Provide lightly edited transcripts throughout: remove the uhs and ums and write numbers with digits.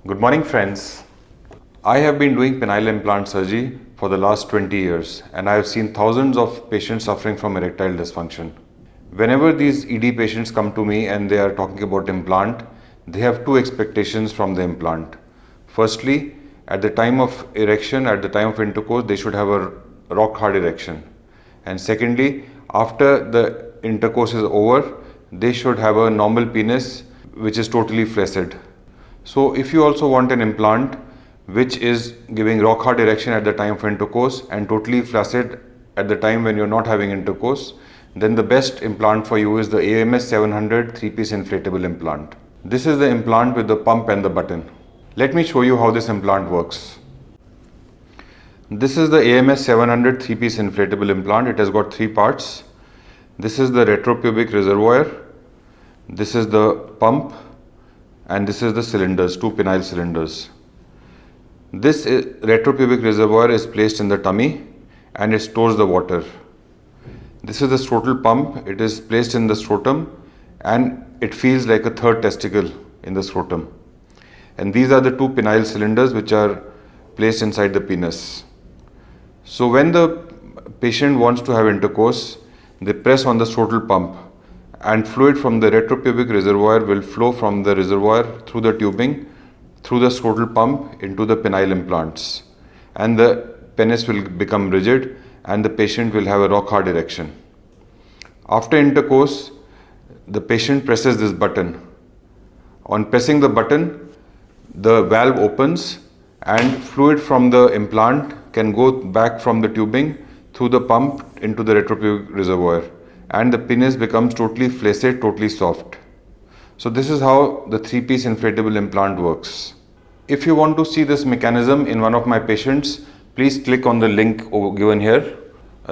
Good morning, friends. I have been doing penile implant surgery for the last 20 years and I have seen thousands of patients suffering from erectile dysfunction. Whenever these ED patients come to me and they are talking about implant, they have two expectations from the implant. Firstly, at the time of erection, at the time of intercourse, they should have a rock hard erection. And secondly, after the intercourse is over, they should have a normal penis which is totally flaccid. So if you also want an implant which is giving rock hard erection at the time of intercourse and totally flaccid at the time when you're not having intercourse, then the best implant for you is the Ams 700 3-piece inflatable implant. This is the implant with the pump and the button. Let me show you how this implant works. This is the Ams 700 3-piece inflatable implant. It has got three parts. This is the retropubic reservoir, this is the pump, and this is the cylinders, two penile cylinders. This retropubic reservoir is placed in the tummy and it stores the water. This is the scrotal pump. It is placed in the scrotum and it feels like a third testicle in the scrotum. And these are the two penile cylinders which are placed inside the penis. So when the patient wants to have intercourse, they press on the scrotal pump and fluid from the retropubic reservoir will flow from the reservoir through the tubing, through the scrotal pump into the penile implants. And the penis will become rigid and the patient will have a rock hard erection. After intercourse, the patient presses this button. On pressing the button, the valve opens and fluid from the implant can go back from the tubing through the pump into the retropubic reservoir and the penis becomes totally flaccid, totally soft. So this is how the 3-piece inflatable implant works. If you want to see this mechanism in one of my patients, please click on the link given here.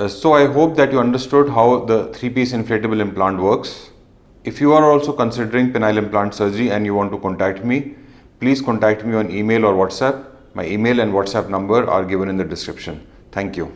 So I hope that you understood how the 3-piece inflatable implant works. If you are also considering penile implant surgery and you want to contact me, please contact me on email or WhatsApp. My email and WhatsApp number are given in the description. Thank you.